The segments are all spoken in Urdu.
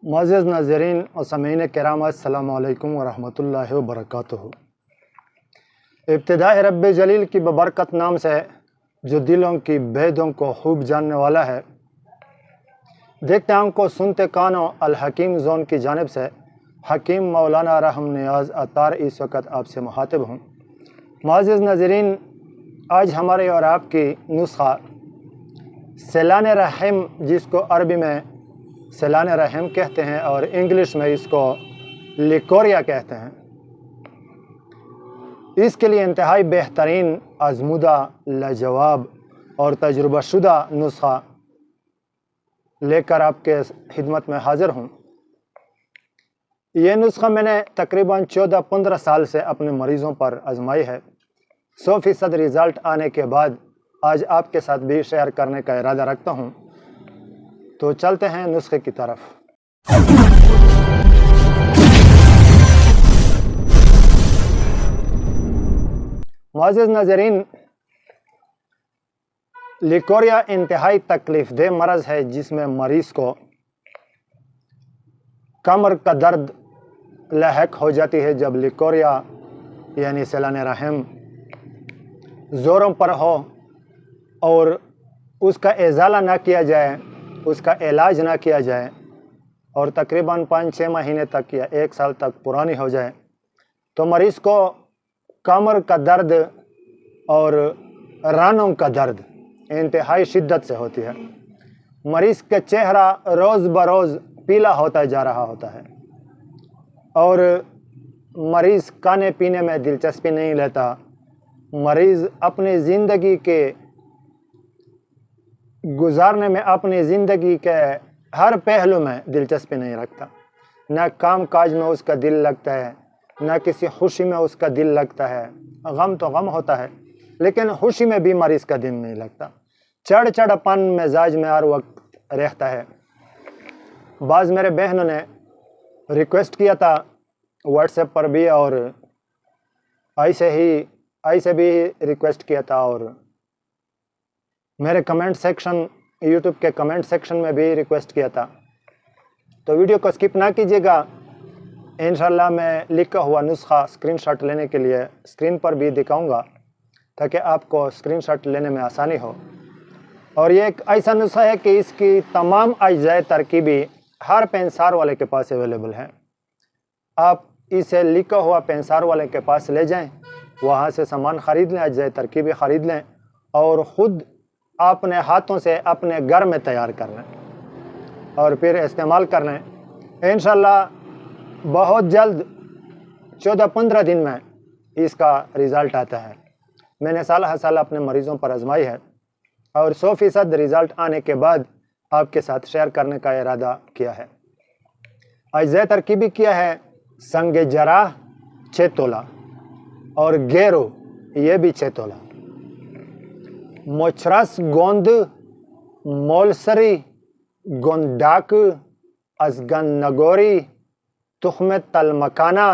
معزز ناظرین و سامعین کرام، السلام علیکم ورحمۃ اللہ وبرکاتہ۔ ابتداء رب جلیل کی ببرکت نام سے جو دلوں کی بھیدوں کو خوب جاننے والا ہے، دیکھتے آنکھ کو سنتے کانوں الحکیم زون کی جانب سے حکیم مولانا رحم نیاز عطار اس وقت آپ سے مخاطب ہوں۔ معزز ناظرین، آج ہمارے اور آپ کی نسخہ سیلان رحم، جس کو عربی میں سیلان رحم کہتے ہیں اور انگلش میں اس کو لیکوریا کہتے ہیں، اس کے لیے انتہائی بہترین، آزمودہ، لاجواب اور تجربہ شدہ نسخہ لے کر آپ کے خدمت میں حاضر ہوں۔ یہ نسخہ میں نے تقریباً 14-15 سال سے اپنے مریضوں پر آزمائی ہے۔ 100% رزلٹ آنے کے بعد آج آپ کے ساتھ بھی شیئر کرنے کا ارادہ رکھتا ہوں۔ تو چلتے ہیں نسخے کی طرف۔ معزز ناظرین، لیکوریا انتہائی تکلیف دہ مرض ہے جس میں مریض کو کمر کا درد لاحق ہو جاتی ہے جب لیکوریا یعنی سیلان رحم زوروں پر ہو اور اس کا ازالہ نہ کیا جائے، اس کا علاج نہ کیا جائے اور تقریباً 5-6 مہینے تک یا 1 سال تک پرانی ہو جائے، تو مریض کو کمر کا درد اور رانوں کا درد انتہائی شدت سے ہوتی ہے۔ مریض کا چہرہ روز بروز پیلا ہوتا جا رہا ہوتا ہے اور مریض کھانے پینے میں دلچسپی نہیں لیتا۔ مریض اپنی زندگی کے گزارنے میں، اپنی زندگی کے ہر پہلو میں دلچسپی نہیں رکھتا۔ نہ کام کاج میں اس کا دل لگتا ہے، نہ کسی خوشی میں اس کا دل لگتا ہے۔ غم تو غم ہوتا ہے لیکن خوشی میں بھی مریض کا دل نہیں لگتا۔ چڑچڑاپن مزاج میں ہر وقت رہتا ہے۔ بعض میرے بہنوں نے ریکویسٹ کیا تھا واٹس ایپ پر بھی اور ایسے بھی ریکویسٹ کیا تھا اور میرے کمنٹ سیکشن، یوٹیوب کے کمنٹ سیکشن میں بھی ریکویسٹ کیا تھا۔ تو ویڈیو کو سکپ نہ کیجیے گا، انشاءاللہ میں لکھا ہوا نسخہ اسکرین شاٹ لینے کے لیے اسکرین پر بھی دکھاؤں گا تاکہ آپ کو اسکرین شاٹ لینے میں آسانی ہو۔ اور یہ ایک ایسا نسخہ ہے کہ اس کی تمام اجزاء ترکیبی ہر پینسار والے کے پاس اویلیبل ہے۔ آپ اسے لکھا ہوا پینسار والے کے پاس لے جائیں، وہاں سے سامان خرید لیں، اجزاء ترکیبی خرید لیں اور خود اپنے ہاتھوں سے اپنے گھر میں تیار کر لیں اور پھر استعمال کر لیں۔ انشاءاللہ بہت جلد 14-15 دن میں اس کا رزلٹ آتا ہے۔ میں نے سالہ سال اپنے مریضوں پر آزمائی ہے اور 100% رزلٹ آنے کے بعد آپ کے ساتھ شیئر کرنے کا ارادہ کیا ہے۔ اجزاء ترکیبی کیا ہے؟ سنگ جراح 6 تولہ اور گیرو یہ بھی 6 تولہ، موچرس گوند، مولسری، گونداک، ازگن نگوری، تخم تل مکانا،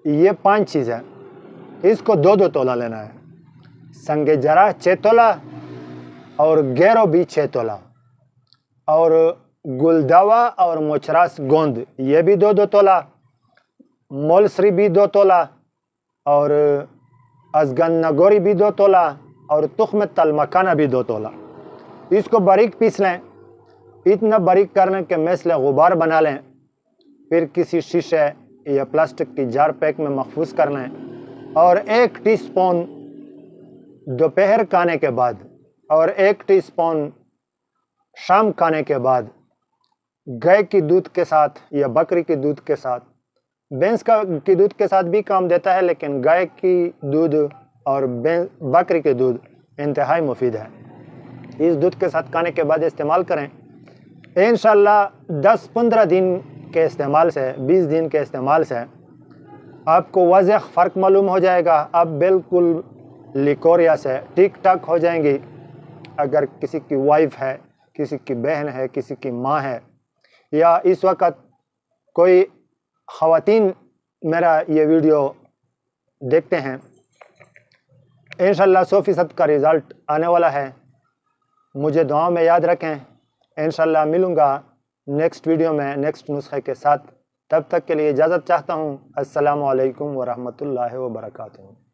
یہ 5 چیزیں، اس کو 2 تولہ لینا ہے۔ سنگ جراح 6 تولہ اور گیرو بھی 6 تولہ اور گلدوا اور موچراس گوند یہ بھی 2 تولہ، مولسری بھی 2 تولہ اور ازگن نگوری بھی 2 تولہ اور تخم تل مکانا بھی 2 تولہ۔ اس کو باریک پیس لیں، اتنا باریک کرنے کے مثل غبار بنا لیں، پھر کسی شیشے یا پلاسٹک کی جار پیک میں محفوظ کر لیں اور 1 ٹی اسپون دوپہر کھانے کے بعد اور 1 ٹی اسپون شام کھانے کے بعد گائے کی دودھ کے ساتھ یا بکری کی دودھ کے ساتھ، بھینس کی دودھ کے ساتھ بھی کام دیتا ہے لیکن گائے کی دودھ اور بکری کے دودھ انتہائی مفید ہے۔ اس دودھ کے ساتھ کھانے کے بعد استعمال کریں۔ انشاءاللہ 10-15 دن کے استعمال سے، 20 دن کے استعمال سے آپ کو واضح فرق معلوم ہو جائے گا۔ آپ بالکل لیکوریا سے ٹھیک ٹھاک ہو جائیں گی۔ اگر کسی کی وائف ہے، کسی کی بہن ہے، کسی کی ماں ہے یا اس وقت کوئی خواتین میرا یہ ویڈیو دیکھتے ہیں، انشاءاللہ 100% کا رزلٹ آنے والا ہے۔ مجھے دعاؤں میں یاد رکھیں۔ انشاءاللہ ملوں گا نیکسٹ ویڈیو میں نیکسٹ نسخے کے ساتھ. تب تک کے لیے اجازت چاہتا ہوں. السلام علیکم ورحمۃ اللہ وبرکاتہ.